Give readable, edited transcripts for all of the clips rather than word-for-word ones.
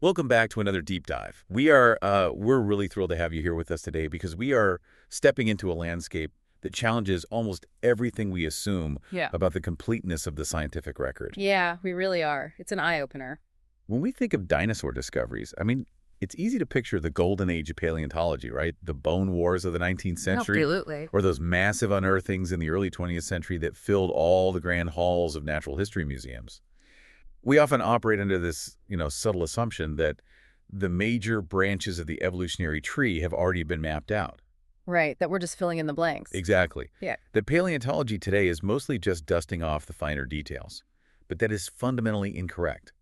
Welcome back to another deep dive. We're really thrilled to have you here with us today because we are stepping into a landscape that challenges almost everything we assume Yeah. about the completeness of the scientific record. Yeah, we really are. It's an eye-opener. When we think of dinosaur discoveries, it's easy to picture the golden age of paleontology, right? The bone wars of the 19th century, Absolutely. or those massive unearthings in the early 20th century that filled all the grand halls of natural history museums. We often operate under this, subtle assumption that the major branches of the evolutionary tree have already been mapped out. Right, that we're just filling in the blanks. Exactly. Yeah. That paleontology today is mostly just dusting off the finer details. But that is fundamentally incorrect.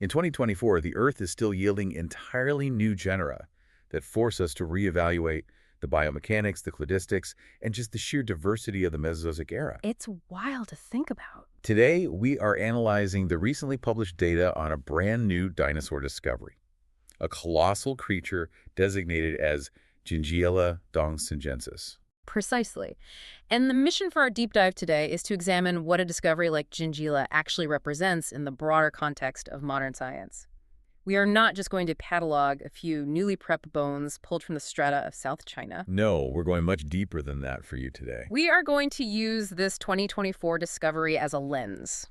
In 2024, the Earth is still yielding entirely new genera that force us to reevaluate the biomechanics, the cladistics, and just the sheer diversity of the Mesozoic era. It's wild to think about. Today, we are analyzing the recently published data on a brand new dinosaur discovery, a colossal creature designated as Jingiella dongxingensis. Precisely. And the mission for our deep dive today is to examine what a discovery like Jingiella actually represents in the broader context of modern science. We are not just going to catalog a few newly prepped bones pulled from the strata of South China. No, we're going much deeper than that for you today. We are going to use this 2024 discovery as a lens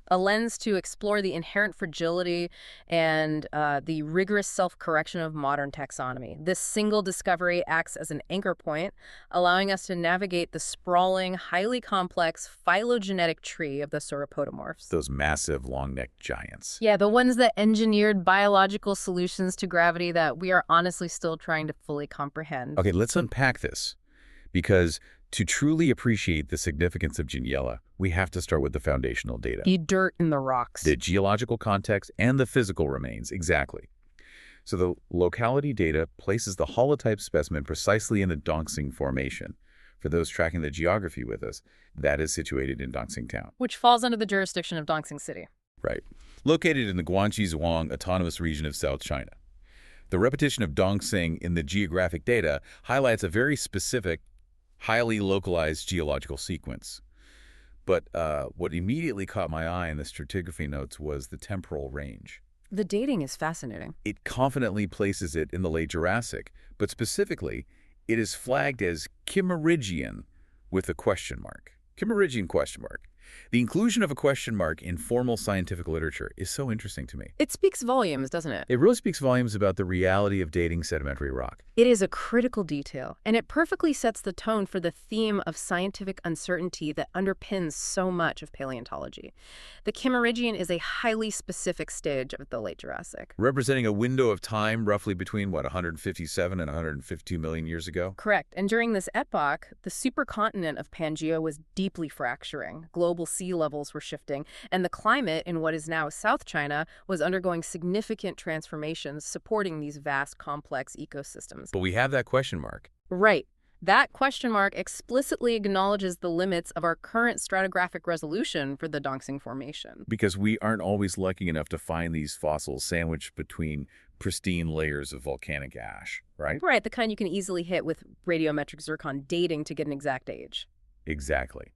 to explore the inherent fragility and the rigorous self-correction of modern taxonomy. This single discovery acts as an anchor point, allowing us to navigate the sprawling, highly complex phylogenetic tree of the sauropodomorphs. Those massive, long-necked giants. Yeah, the ones that engineered biological solutions to gravity that we are honestly still trying to fully comprehend. Okay, let's unpack this. Because to truly appreciate the significance of Jingiella, we have to start with the foundational data. The dirt in the rocks. The geological context and the physical remains, exactly. So the locality data places the holotype specimen precisely in the Dongxing Formation. For those tracking the geography with us, that is situated in Dongxing Town. Which falls under the jurisdiction of Dongxing City. Right. Located in the Guangxi Autonomous Region of South China. The repetition of Dongxing in the geographic data highlights a very specific, highly localized geological sequence. But what immediately caught my eye in the stratigraphy notes was the temporal range. The dating is fascinating. It confidently places it in the Late Jurassic, but specifically, it is flagged as Kimmeridgian with a question mark. Kimmeridgian question mark. The inclusion of a question mark in formal scientific literature is so interesting to me. It speaks volumes, doesn't it? It really speaks volumes about the reality of dating sedimentary rock. It is a critical detail, and it perfectly sets the tone for the theme of scientific uncertainty that underpins so much of paleontology. The Kimmeridgian is a highly specific stage of the Late Jurassic. Representing a window of time roughly between, 157 and 152 million years ago? Correct. And during this epoch, the supercontinent of Pangaea was deeply fracturing. Global sea levels were shifting, and the climate in what is now South China was undergoing significant transformations, supporting these vast, complex ecosystems. But we have that question mark. Right. That question mark explicitly acknowledges the limits of our current stratigraphic resolution for the Dongxing Formation. Because we aren't always lucky enough to find these fossils sandwiched between pristine layers of volcanic ash, right? Right, the kind you can easily hit with radiometric zircon dating to get an exact age. Exactly.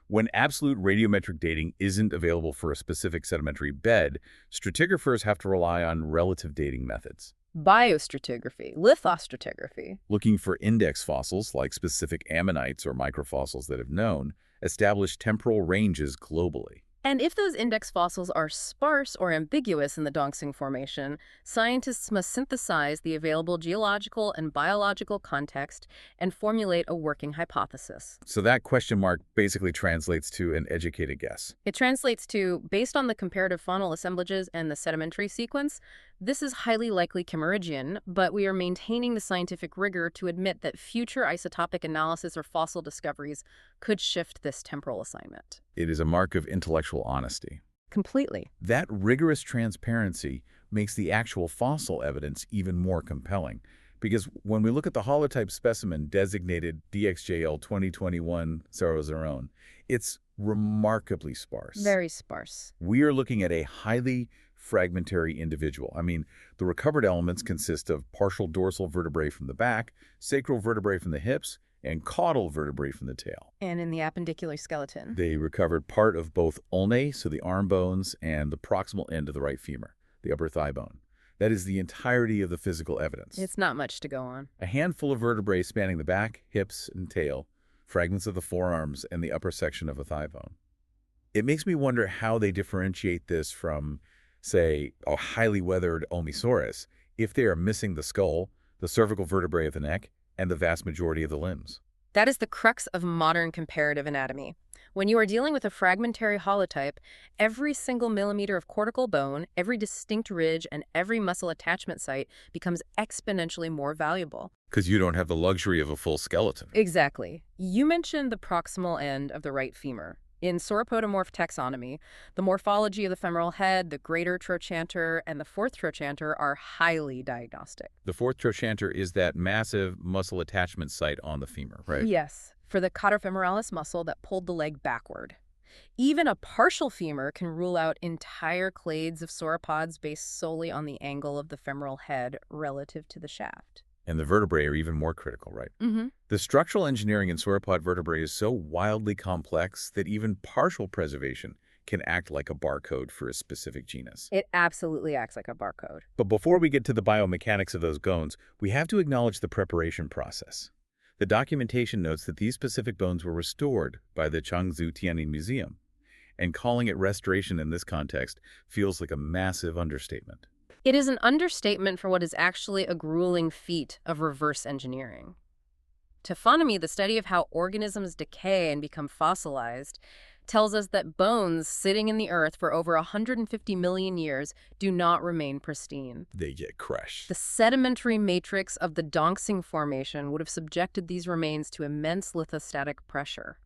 When absolute radiometric dating isn't available for a specific sedimentary bed, stratigraphers have to rely on relative dating methods. Biostratigraphy, lithostratigraphy. Looking for index fossils like specific ammonites or microfossils that have known, establish temporal ranges globally. And if those index fossils are sparse or ambiguous in the Dongxing Formation, scientists must synthesize the available geological and biological context and formulate a working hypothesis. So that question mark basically translates to an educated guess. It translates to, based on the comparative faunal assemblages and the sedimentary sequence, this is highly likely Kimmeridgian, but we are maintaining the scientific rigor to admit that future isotopic analysis or fossil discoveries could shift this temporal assignment. It is a mark of intellectual honesty. Completely. That rigorous transparency makes the actual fossil evidence even more compelling, because when we look at the holotype specimen designated DXJL 2021-00, it's remarkably sparse. Very sparse. We are looking at a highly fragmentary individual. The recovered elements consist of partial dorsal vertebrae from the back, sacral vertebrae from the hips, and caudal vertebrae from the tail. And in the appendicular skeleton. They recovered part of both ulnae, so the arm bones, and the proximal end of the right femur, the upper thigh bone. That is the entirety of the physical evidence. It's not much to go on. A handful of vertebrae spanning the back, hips, and tail, fragments of the forearms, and the upper section of a thigh bone. It makes me wonder how they differentiate this from, say, a highly weathered Allosaurus if they are missing the skull, the cervical vertebrae of the neck, and the vast majority of the limbs. That is the crux of modern comparative anatomy. When you are dealing with a fragmentary holotype, every single millimeter of cortical bone, every distinct ridge, and every muscle attachment site becomes exponentially more valuable. Because you don't have the luxury of a full skeleton. Exactly. You mentioned the proximal end of the right femur. In sauropodomorph taxonomy, the morphology of the femoral head, the greater trochanter, and the fourth trochanter are highly diagnostic. The fourth trochanter is that massive muscle attachment site on the femur, right? Yes, for the caudofemoralis muscle that pulled the leg backward. Even a partial femur can rule out entire clades of sauropods based solely on the angle of the femoral head relative to the shaft. And the vertebrae are even more critical, right? Mm-hmm. The structural engineering in sauropod vertebrae is so wildly complex that even partial preservation can act like a barcode for a specific genus. It absolutely acts like a barcode. But before we get to the biomechanics of those bones, we have to acknowledge the preparation process. The documentation notes that these specific bones were restored by the Changzhou Tianyin Museum, and calling it restoration in this context feels like a massive understatement. It is an understatement for what is actually a grueling feat of reverse engineering. Taphonomy, the study of how organisms decay and become fossilized, tells us that bones sitting in the earth for over 150 million years do not remain pristine. They get crushed. The sedimentary matrix of the Dongxing Formation would have subjected these remains to immense lithostatic pressure.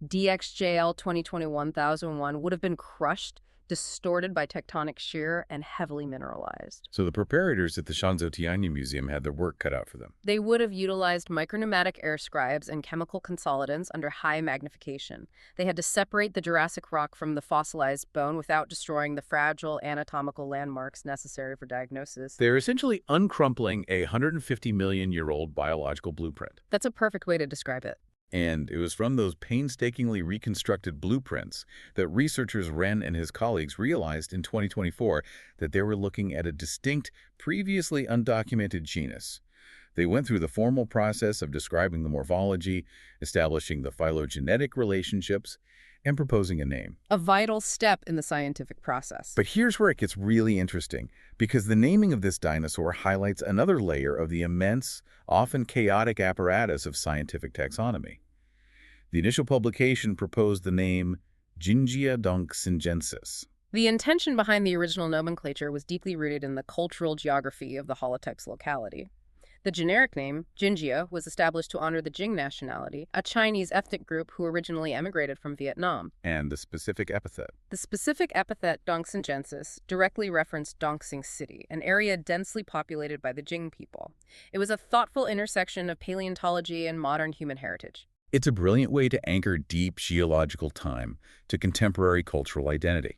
DXJL 2021-1001 would have been crushed, distorted by tectonic shear, and heavily mineralized. So the preparators at the Changzhou Tianyin Museum had their work cut out for them. They would have utilized micropneumatic air scribes and chemical consolidants under high magnification. They had to separate the Jurassic rock from the fossilized bone without destroying the fragile anatomical landmarks necessary for diagnosis. They're essentially uncrumpling a 150-million-year-old biological blueprint. That's a perfect way to describe it. And it was from those painstakingly reconstructed blueprints that researchers Wren and his colleagues realized in 2024 that they were looking at a distinct, previously undocumented genus. They went through the formal process of describing the morphology, establishing the phylogenetic relationships, and proposing a name. A vital step in the scientific process. But here's where it gets really interesting, because the naming of this dinosaur highlights another layer of the immense, often chaotic apparatus of scientific taxonomy. The initial publication proposed the name Jingia dongxingensis. The intention behind the original nomenclature was deeply rooted in the cultural geography of the holotype's locality. The generic name, Jingia, was established to honor the Jing nationality, a Chinese ethnic group who originally emigrated from Vietnam. And the specific epithet. The specific epithet dongxingensis directly referenced Dongxing City, an area densely populated by the Jing people. It was a thoughtful intersection of paleontology and modern human heritage. It's a brilliant way to anchor deep geological time to contemporary cultural identity.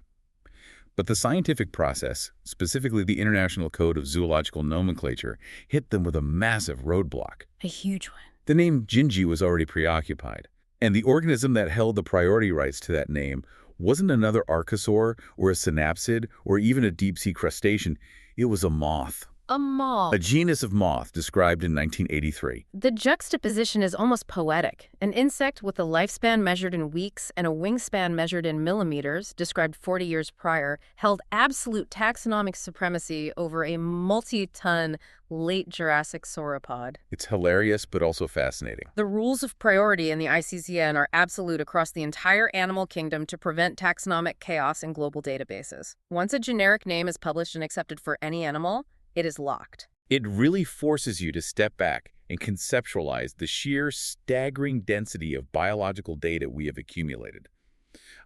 But the scientific process, specifically the International Code of Zoological Nomenclature, hit them with a massive roadblock. A huge one. The name Jingia was already preoccupied, and the organism that held the priority rights to that name wasn't another archosaur or a synapsid or even a deep-sea crustacean. It was a moth. A moth. A genus of moth described in 1983. The juxtaposition is almost poetic. An insect with a lifespan measured in weeks and a wingspan measured in millimeters, described 40 years prior, held absolute taxonomic supremacy over a multi-ton Late Jurassic sauropod. It's hilarious, but also fascinating. The rules of priority in the ICCN are absolute across the entire animal kingdom to prevent taxonomic chaos in global databases. Once a generic name is published and accepted for any animal, it is locked. It really forces you to step back and conceptualize the sheer staggering density of biological data we have accumulated.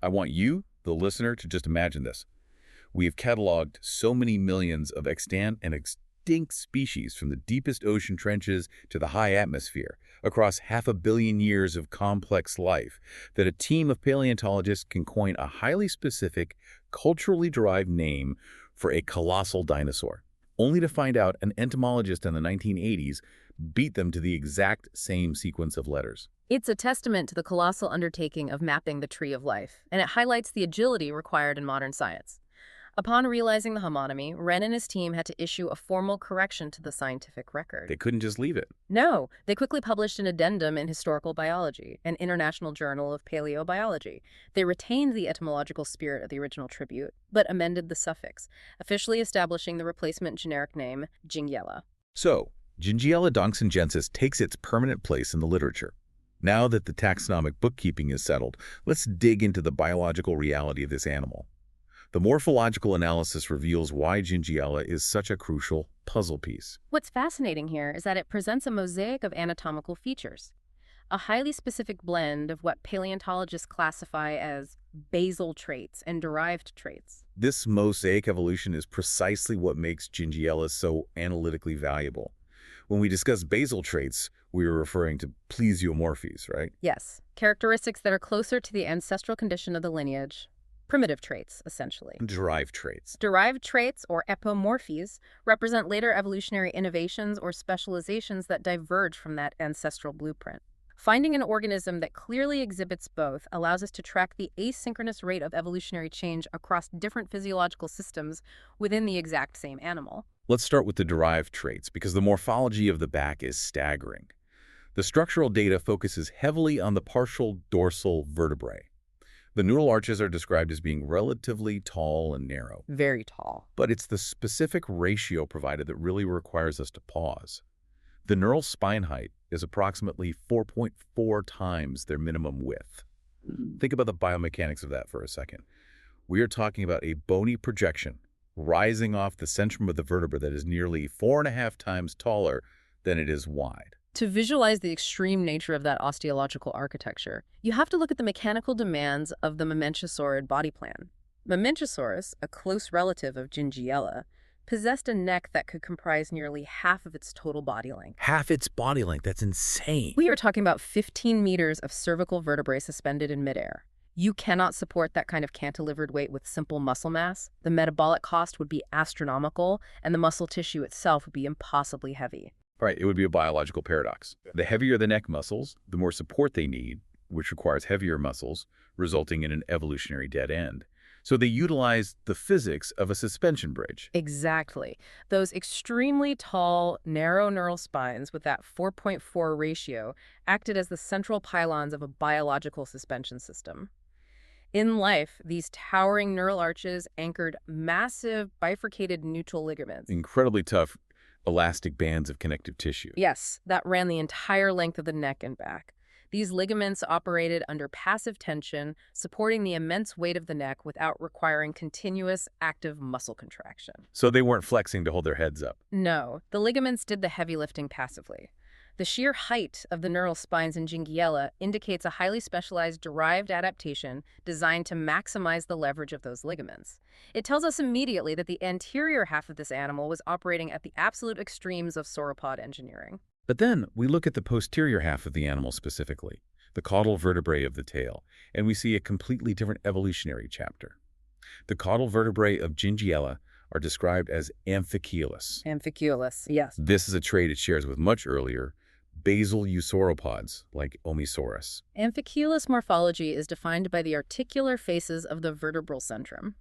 I want you, the listener, to just imagine this. We have cataloged so many millions of extant and extinct species from the deepest ocean trenches to the high atmosphere across 500 million years of complex life that a team of paleontologists can coin a highly specific, culturally derived name for a colossal dinosaur, only to find out an entomologist in the 1980s beat them to the exact same sequence of letters. It's a testament to the colossal undertaking of mapping the tree of life, and it highlights the agility required in modern science. Upon realizing the homonymy, Wren and his team had to issue a formal correction to the scientific record. They couldn't just leave it. No, they quickly published an addendum in Historical Biology, an international journal of paleobiology. They retained the etymological spirit of the original tribute, but amended the suffix, officially establishing the replacement generic name, Jingiella. So, Jingiella dongxingensis takes its permanent place in the literature. Now that the taxonomic bookkeeping is settled, let's dig into the biological reality of this animal. The morphological analysis reveals why Jingiella is such a crucial puzzle piece. What's fascinating here is that it presents a mosaic of anatomical features, a highly specific blend of what paleontologists classify as basal traits and derived traits. This mosaic evolution is precisely what makes Jingiella so analytically valuable. When we discuss basal traits, we are referring to plesiomorphies, right? Yes, characteristics that are closer to the ancestral condition of the lineage. Primitive traits, essentially. Derived traits. Derived traits, or epimorphies, represent later evolutionary innovations or specializations that diverge from that ancestral blueprint. Finding an organism that clearly exhibits both allows us to track the asynchronous rate of evolutionary change across different physiological systems within the exact same animal. Let's start with the derived traits, because the morphology of the back is staggering. The structural data focuses heavily on the partial dorsal vertebrae. The neural arches are described as being relatively tall and narrow. Very tall. But it's the specific ratio provided that really requires us to pause. The neural spine height is approximately 4.4 times their minimum width. Think about the biomechanics of that for a second. We are talking about a bony projection rising off the centrum of the vertebra that is nearly 4.5 times taller than it is wide. To visualize the extreme nature of that osteological architecture, you have to look at the mechanical demands of the mamenchisaurid body plan. Mamenchisaurus, a close relative of Jingiella, possessed a neck that could comprise nearly half of its total body length. Half its body length, that's insane. We are talking about 15 meters of cervical vertebrae suspended in midair. You cannot support that kind of cantilevered weight with simple muscle mass. The metabolic cost would be astronomical, and the muscle tissue itself would be impossibly heavy. Right, it would be a biological paradox. The heavier the neck muscles, the more support they need, which requires heavier muscles, resulting in an evolutionary dead end. So they utilized the physics of a suspension bridge. Exactly. Those extremely tall, narrow neural spines with that 4.4 ratio acted as the central pylons of a biological suspension system. In life, these towering neural arches anchored massive bifurcated neutral ligaments. Incredibly tough, elastic bands of connective tissue. Yes, that ran the entire length of the neck and back. These ligaments operated under passive tension, supporting the immense weight of the neck without requiring continuous active muscle contraction. So they weren't flexing to hold their heads up. No, the ligaments did the heavy lifting passively. The sheer height of the neural spines in Jingiella indicates a highly specialized derived adaptation designed to maximize the leverage of those ligaments. It tells us immediately that the anterior half of this animal was operating at the absolute extremes of sauropod engineering. But then we look at the posterior half of the animal specifically, the caudal vertebrae of the tail, and we see a completely different evolutionary chapter. The caudal vertebrae of Jingiella are described as amphicoelous. Amphicoelous, yes. This is a trait it shares with much earlier basal eusauropods like Omisaurus. Amphicoelous morphology is defined by the articular faces of the vertebral centrum.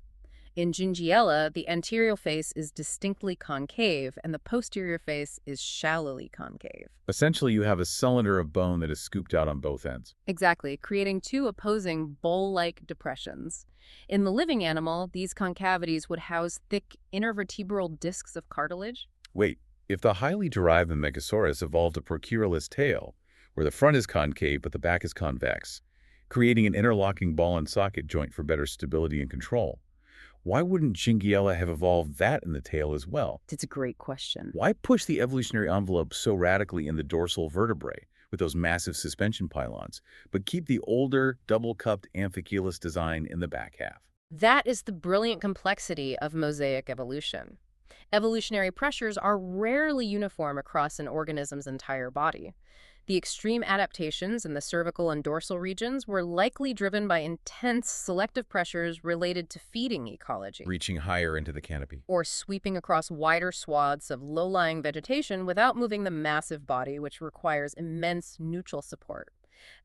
In Jingiella, the anterior face is distinctly concave and the posterior face is shallowly concave. Essentially, you have a cylinder of bone that is scooped out on both ends. Exactly, creating two opposing bowl-like depressions. In the living animal, these concavities would house thick intervertebral discs of cartilage. Wait, if the highly derived Mamenchisaurus evolved a procuralist tail, where the front is concave but the back is convex, creating an interlocking ball and socket joint for better stability and control, why wouldn't Jingiella have evolved that in the tail as well? It's a great question. Why push the evolutionary envelope so radically in the dorsal vertebrae with those massive suspension pylons, but keep the older, double-cupped amphicoelous design in the back half? That is the brilliant complexity of mosaic evolution. Evolutionary pressures are rarely uniform across an organism's entire body. The extreme adaptations in the cervical and dorsal regions were likely driven by intense selective pressures related to feeding ecology, Reaching higher into the canopy. or sweeping across wider swaths of low-lying vegetation without moving the massive body, which requires immense neutral support.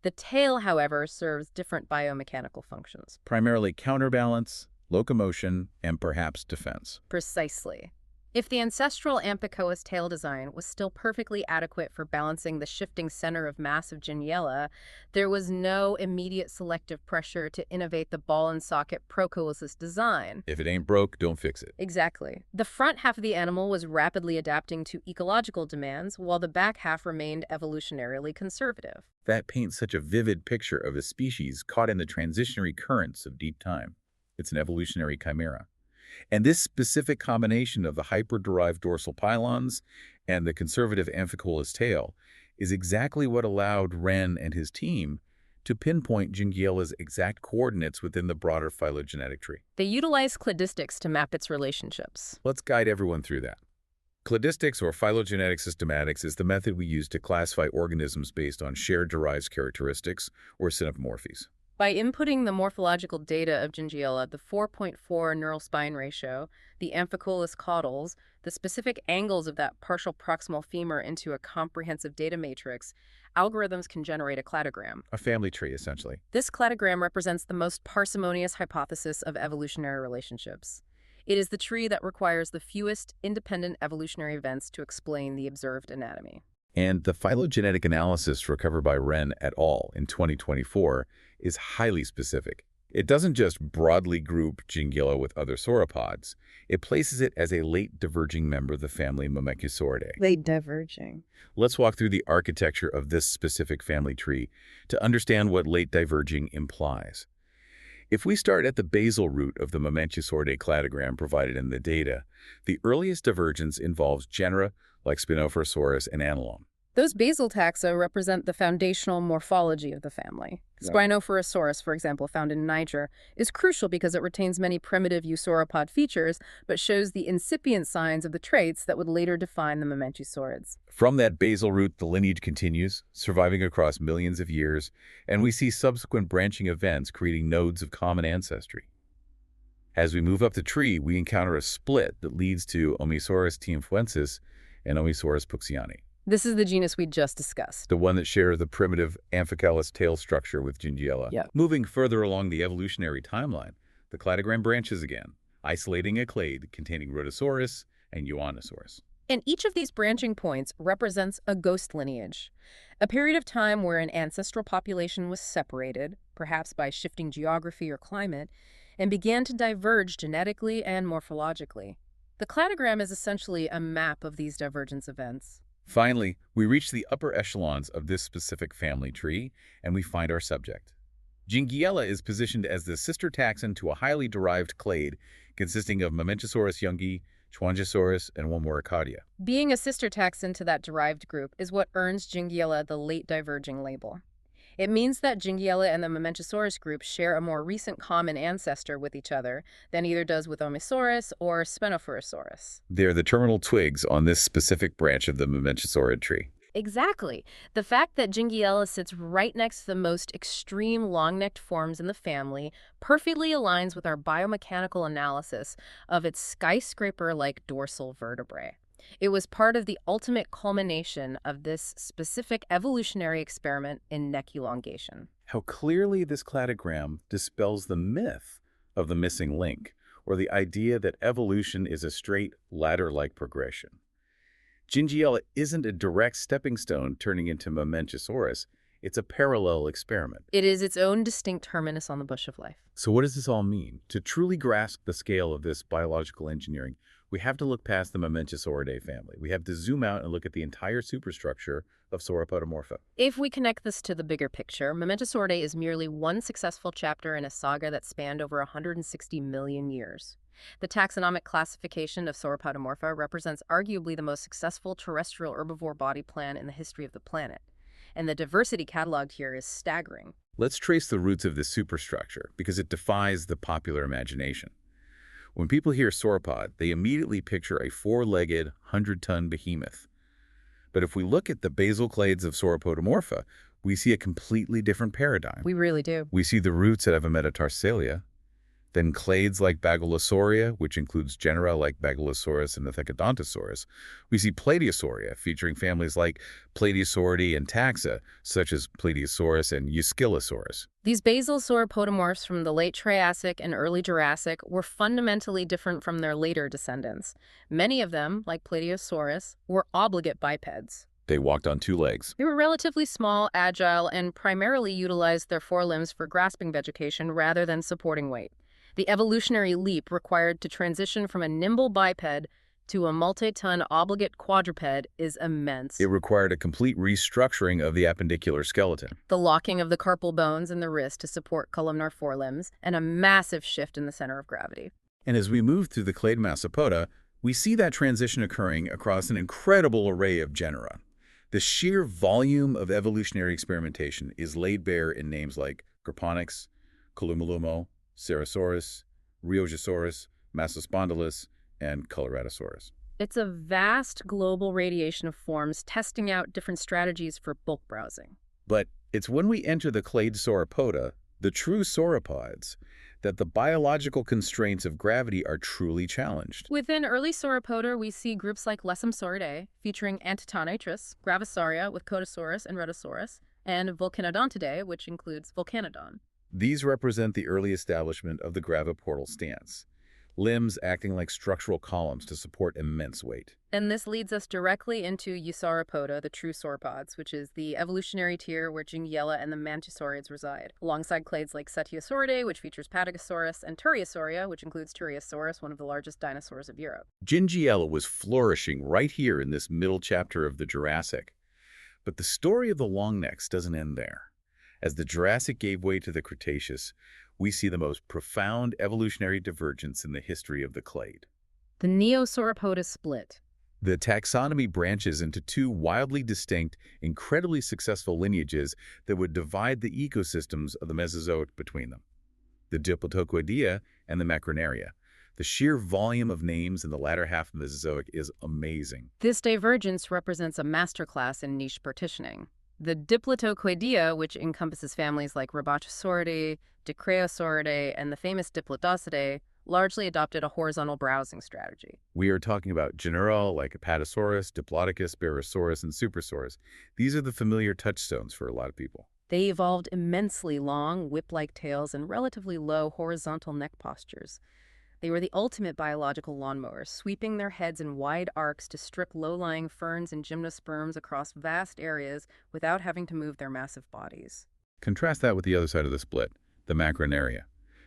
The tail, however, serves different biomechanical functions. Primarily counterbalance locomotion, and perhaps defense. Precisely. If the ancestral Amphicoelus tail design was still perfectly adequate for balancing the shifting center of mass of Jingiella, there was no immediate selective pressure to innovate the ball-and-socket procoelus design. If it ain't broke, don't fix it. Exactly. The front half of the animal was rapidly adapting to ecological demands, while the back half remained evolutionarily conservative. That paints such a vivid picture of a species caught in the transitionary currents of deep time. It's an evolutionary chimera. And this specific combination of the hyper-derived dorsal pylons and the conservative amphicoelus tail is exactly what allowed Wren and his team to pinpoint Jingiella's exact coordinates within the broader phylogenetic tree. They utilized cladistics to map its relationships. Let's guide everyone through that. Cladistics, or phylogenetic systematics, is the method we use to classify organisms based on shared derived characteristics, or synapomorphies. By inputting the morphological data of Jingiella, the 4.4 neural spine ratio, the amphicoelus caudals, the specific angles of that partial proximal femur into a comprehensive data matrix, algorithms can generate a cladogram. A family tree, essentially. This cladogram represents the most parsimonious hypothesis of evolutionary relationships. It is the tree that requires the fewest independent evolutionary events to explain the observed anatomy. And the phylogenetic analysis recovered by Wren et al. In 2024 is highly specific. It doesn't just broadly group Jingiella with other sauropods. It places it as a late diverging member of the family Mamenchisauridae. Late diverging. Let's walk through the architecture of this specific family tree to understand what late diverging implies. If we start at the basal root of the Mamenchisauridae cladogram provided in the data, the earliest divergence involves genera like Spinophorosaurus and Annelone. Those basal taxa represent the foundational morphology of the family. Spinophorosaurus, for example, found in Niger, is crucial because it retains many primitive eusauropod features, but shows the incipient signs of the traits that would later define the Mamenchisaurids. From that basal root, the lineage continues, surviving across millions of years, and we see subsequent branching events creating nodes of common ancestry. As we move up the tree, we encounter a split that leads to Omisaurus tianfuensis and Omisaurus puxiani. This is the genus we just discussed. The one that shares the primitive amphicoelus tail structure with Jingiella. Yep. Moving further along the evolutionary timeline, the cladogram branches again, isolating a clade containing Rhodosaurus and Euonysaurus. And each of these branching points represents a ghost lineage, a period of time where an ancestral population was separated, perhaps by shifting geography or climate, and began to diverge genetically and morphologically. The cladogram is essentially a map of these divergence events. Finally, we reach the upper echelons of this specific family tree, and we find our subject. Jingiella is positioned as the sister taxon to a highly derived clade consisting of Mamenchisaurus youngi, Chuangisaurus, and one more Arcadia. Being a sister taxon to that derived group is what earns Jingiella the late diverging label. It means that Jingiella and the Mamenchisaurus group share a more recent common ancestor with each other than either does with Omisaurus or Spinophorosaurus. They're the terminal twigs on this specific branch of the Mamenchisaurid tree. Exactly. The fact that Jingiella sits right next to the most extreme long-necked forms in the family perfectly aligns with our biomechanical analysis of its skyscraper-like dorsal vertebrae. It was part of the ultimate culmination of this specific evolutionary experiment in neck elongation. How clearly this cladogram dispels the myth of the missing link, or the idea that evolution is a straight, ladder-like progression. Jingiella isn't a direct stepping stone turning into Mamenchisaurus. It's a parallel experiment. It is its own distinct terminus on the bush of life. So what does this all mean? To truly grasp the scale of this biological engineering, we have to look past the Mamenchisauridae family. We have to zoom out and look at the entire superstructure of Sauropodomorpha. If we connect this to the bigger picture, Mamenchisauridae is merely one successful chapter in a saga that spanned over 160 million years. The taxonomic classification of Sauropodomorpha represents arguably the most successful terrestrial herbivore body plan in the history of the planet. And the diversity cataloged here is staggering. Let's trace the roots of this superstructure because it defies the popular imagination. When people hear sauropod, they immediately picture a four-legged, 100-ton behemoth. But if we look at the basal clades of Sauropodomorpha, we see a completely different paradigm. We really do. We see the roots that have a metatarsalia, Then clades like Bagulosauria, which includes genera like Bagulosaurus and Ethecodontosaurus. We see Plateosauria, featuring families like Plateosauridae and taxa, such as Plateosaurus and Euschylosaurus. These basal sauropodomorphs from the late Triassic and early Jurassic were fundamentally different from their later descendants. Many of them, like Plateosaurus, were obligate bipeds. They walked on two legs. They were relatively small, agile, and primarily utilized their forelimbs for grasping vegetation rather than supporting weight. The evolutionary leap required to transition from a nimble biped to a multi-ton obligate quadruped is immense. It required a complete restructuring of the appendicular skeleton. The locking of the carpal bones in the wrist to support columnar forelimbs, and a massive shift in the center of gravity. And as we move through the clade Massapoda, we see that transition occurring across an incredible array of genera. The sheer volume of evolutionary experimentation is laid bare in names like Garponix, Columolumo, Cerosaurus, Riojasaurus, Massospondylus, and Coloratosaurus. It's a vast global radiation of forms testing out different strategies for bulk browsing. But it's when we enter the clade Sauropoda, the true sauropods, that the biological constraints of gravity are truly challenged. Within early Sauropoda, we see groups like Mamenchisauridae, featuring Antitonitrus, Gravisauria with Codosaurus and Rhedosaurus, and Vulcanodontidae, which includes Vulcanodon. These represent the early establishment of the graviportal stance, limbs acting like structural columns to support immense weight. And this leads us directly into Eusauropoda, the true sauropods, which is the evolutionary tier where Jingiella and the Mamenchisaurids reside, alongside clades like Cetiosauridae, which features Patagosaurus, and Turiasauria, which includes Turiasaurus, one of the largest dinosaurs of Europe. Jingiella was flourishing right here in this middle chapter of the Jurassic. But the story of the longnecks doesn't end there. As the Jurassic gave way to the Cretaceous, we see the most profound evolutionary divergence in the history of the clade. The Neosauropoda split. The taxonomy branches into two wildly distinct, incredibly successful lineages that would divide the ecosystems of the Mesozoic between them. The Diplodocudea and the Macronaria. The sheer volume of names in the latter half of the Mesozoic is amazing. This divergence represents a masterclass in niche partitioning. The Diplodocudea, which encompasses families like Rabachosauridae, Dicraeosauridae, and the famous Diplodocidae, largely adopted a horizontal browsing strategy. We are talking about genera like Apatosaurus, Diplodocus, Barosaurus, and Supersaurus. These are the familiar touchstones for a lot of people. They evolved immensely long, whip-like tails and relatively low horizontal neck postures. They were the ultimate biological lawnmowers, sweeping their heads in wide arcs to strip low-lying ferns and gymnosperms across vast areas without having to move their massive bodies. Contrast that with the other side of the split, the Macronaria.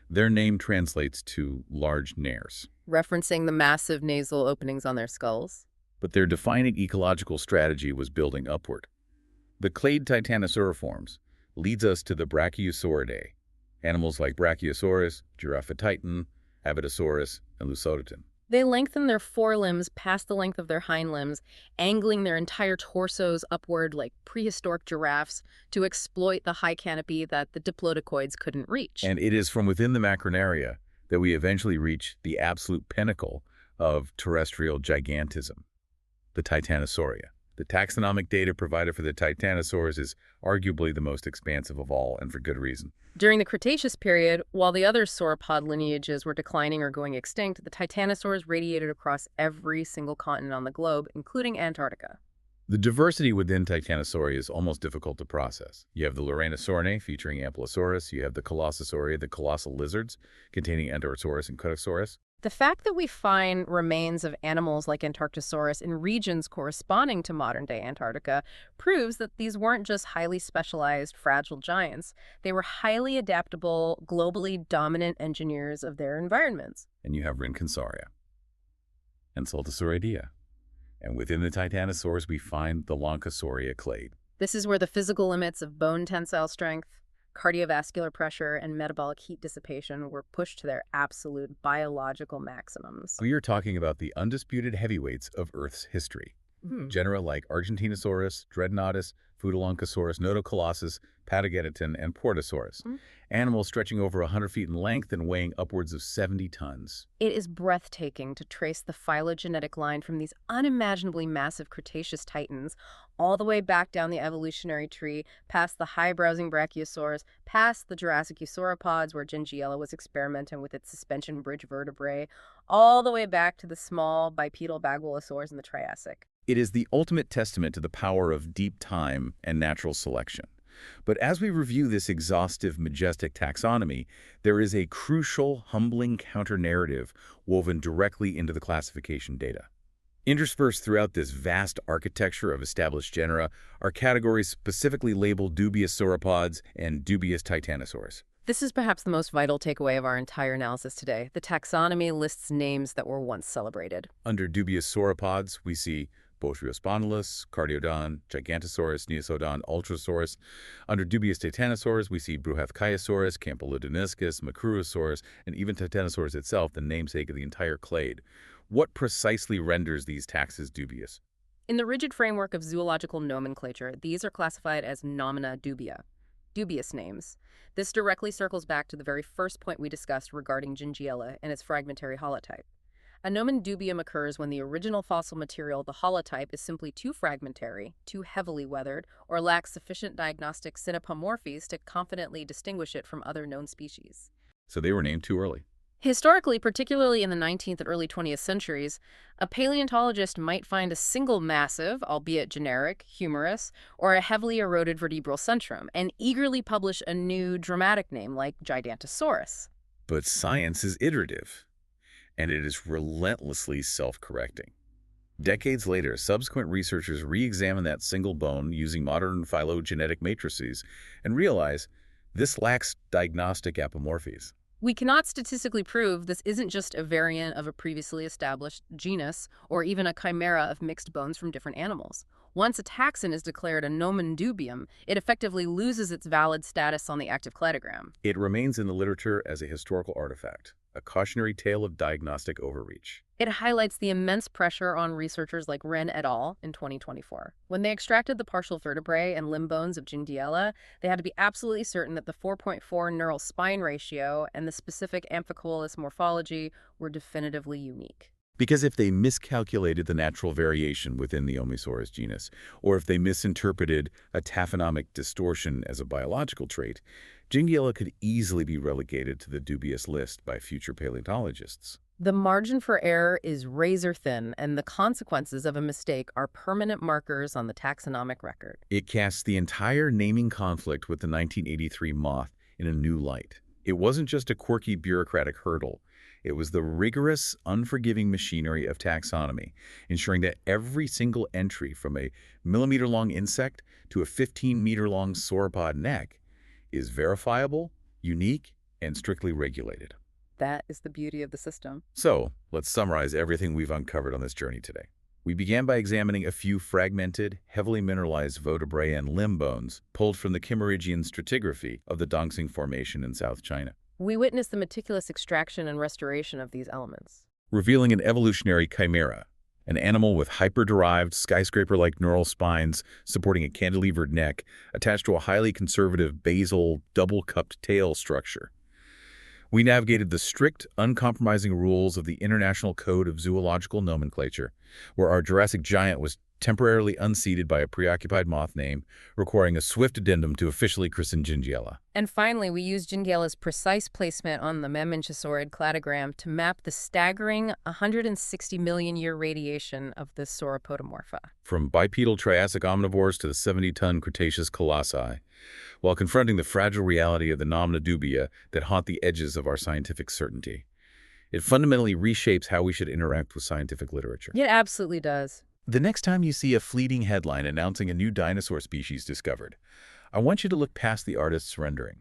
Their name translates to large nares, Referencing the massive nasal openings on their skulls. but their defining ecological strategy was building upward. The clade Titanosauriforms leads us to the Brachiosauridae, animals like Brachiosaurus, Giraffatitan, Abatosaurus, and Lusodoton. They lengthen their forelimbs past the length of their hind limbs, angling their entire torsos upward like prehistoric giraffes to exploit the high canopy that the diplodocoids couldn't reach. And it is from within the Macronaria that we eventually reach the absolute pinnacle of terrestrial gigantism, the Titanosauria. The taxonomic data provided for the Titanosaurs is arguably the most expansive of all, and for good reason. During the Cretaceous period, while the other sauropod lineages were declining or going extinct, the titanosaurs radiated across every single continent on the globe, including Antarctica. The diversity within Titanosauria is almost difficult to process. You have the Loranosauridae featuring Ampulosaurus, you have the Colossosauria, the colossal lizards containing Enterosaurus and Codosaurus. The fact that we find remains of animals like Antarctosaurus in regions corresponding to modern-day Antarctica proves that these weren't just highly specialized, fragile giants. They were highly adaptable, globally dominant engineers of their environments. And you have Rhinconsauria and Saltasauridae. And within the Titanosaurs, we find the Loncosauria clade. This is where the physical limits of bone tensile strength, cardiovascular pressure, and metabolic heat dissipation were pushed to their absolute biological maximums. We are talking about the undisputed heavyweights of Earth's history. Genera like Argentinosaurus, Dreadnoughtus, Foodolonchosaurus, Notocolossus, Patageddon, and Portosaurus, animals stretching over 100 feet in length and weighing upwards of 70 tons. It is breathtaking to trace the phylogenetic line from these unimaginably massive Cretaceous titans all the way back down the evolutionary tree, past the high-browsing brachiosaurs, past the Jurassic sauropods where Jingiella was experimenting with its suspension bridge vertebrae, all the way back to the small bipedal bagualosaurs in the Triassic. It is the ultimate testament to the power of deep time and natural selection. But as we review this exhaustive, majestic taxonomy, there is a crucial, humbling counter-narrative woven directly into the classification data. Interspersed throughout this vast architecture of established genera are categories specifically labeled dubious sauropods and dubious titanosaurs. This is perhaps the most vital takeaway of our entire analysis today. The taxonomy lists names that were once celebrated. Under dubious sauropods, we see Botriospondylus, Cardiodon, Gigantosaurus, Neosodon, Ultrasaurus. Under dubious titanosaurs, we see Bruhathkaiosaurus, Campylodonischus, Macrurosaurus, and even Titanosaurus itself, the namesake of the entire clade. What precisely renders these taxes dubious? In the rigid framework of zoological nomenclature, these are classified as nomina dubia, dubious names. This directly circles back to the very first point we discussed regarding Jingiella and its fragmentary holotype. A nomen dubium occurs when the original fossil material, the holotype, is simply too fragmentary, too heavily weathered, or lacks sufficient diagnostic synapomorphies to confidently distinguish it from other known species. So they were named too early. Historically, particularly in the 19th and early 20th centuries, a paleontologist might find a single massive, albeit generic, humerus, or a heavily eroded vertebral centrum, and eagerly publish a new dramatic name like Gigantosaurus. But science is iterative, and it is relentlessly self-correcting. Decades later, subsequent researchers re-examine that single bone using modern phylogenetic matrices and realize this lacks diagnostic apomorphies. We cannot statistically prove this isn't just a variant of a previously established genus or even a chimera of mixed bones from different animals. Once a taxon is declared a nomen dubium, it effectively loses its valid status on the active cladogram. It remains in the literature as a historical artifact, a cautionary tale of diagnostic overreach. It highlights the immense pressure on researchers like Wren et al. In 2024. When they extracted the partial vertebrae and limb bones of Jingiella, they had to be absolutely certain that the 4.4 neural spine ratio and the specific amphicoelous morphology were definitively unique. Because if they miscalculated the natural variation within the Omisaurus genus, or if they misinterpreted a taphonomic distortion as a biological trait, Jingiella could easily be relegated to the dubious list by future paleontologists. The margin for error is razor thin, and the consequences of a mistake are permanent markers on the taxonomic record. It casts the entire naming conflict with the 1983 moth in a new light. It wasn't just a quirky bureaucratic hurdle. It was the rigorous, unforgiving machinery of taxonomy, ensuring that every single entry from a millimeter-long insect to a 15-meter-long sauropod neck is verifiable, unique, and strictly regulated. That is the beauty of the system. So, let's summarize everything we've uncovered on this journey today. We began by examining a few fragmented, heavily mineralized vertebrae and limb bones pulled from the Kimmeridgian stratigraphy of the Dongxing Formation in South China, We witnessed the meticulous extraction and restoration of these elements, revealing an evolutionary chimera, an animal with hyper-derived, skyscraper-like neural spines supporting a cantilevered neck attached to a highly conservative basal, double-cupped tail structure. We navigated the strict, uncompromising rules of the International Code of Zoological Nomenclature, where our Jurassic giant was temporarily unseated by a preoccupied moth name, requiring a swift addendum to officially christen Jingiella. And finally, we used Jingiella's precise placement on the Mamenchisaurid cladogram to map the staggering 160 million year radiation of the sauropodomorpha. From bipedal Triassic omnivores to the 70-ton Cretaceous colossi, while confronting the fragile reality of the nomina dubia that haunt the edges of our scientific certainty. It fundamentally reshapes how we should interact with scientific literature. It absolutely does. The next time you see a fleeting headline announcing a new dinosaur species discovered, I want you to look past the artist's rendering.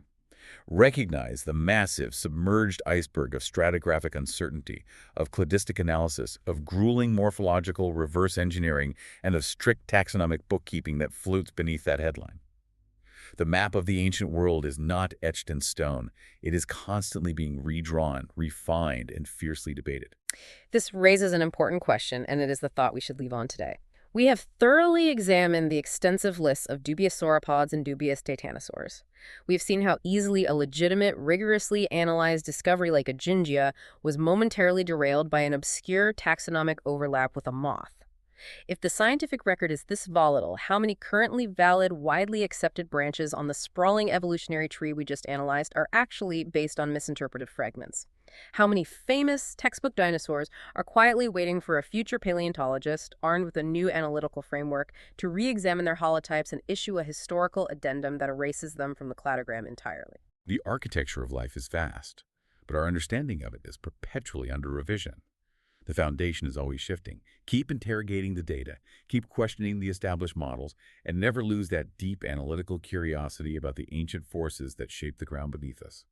Recognize the massive, submerged iceberg of stratigraphic uncertainty, of cladistic analysis, of grueling morphological reverse engineering, and of strict taxonomic bookkeeping that floats beneath that headline. The map of the ancient world is not etched in stone. It is constantly being redrawn, refined, and fiercely debated. This raises an important question, and it is the thought we should leave on today. We have thoroughly examined the extensive lists of dubious sauropods and dubious titanosaurs. We've seen how easily a legitimate, rigorously analyzed discovery like a Jingia was momentarily derailed by an obscure taxonomic overlap with a moth. If the scientific record is this volatile, how many currently valid, widely accepted branches on the sprawling evolutionary tree we just analyzed are actually based on misinterpreted fragments? How many famous textbook dinosaurs are quietly waiting for a future paleontologist, armed with a new analytical framework, to re-examine their holotypes and issue a historical addendum that erases them from the cladogram entirely? The architecture of life is vast, but our understanding of it is perpetually under revision. The foundation is always shifting. Keep interrogating the data, keep questioning the established models, and never lose that deep analytical curiosity about the ancient forces that shape the ground beneath us.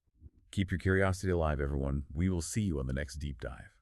Keep your curiosity alive, everyone. We will see you on the next deep dive.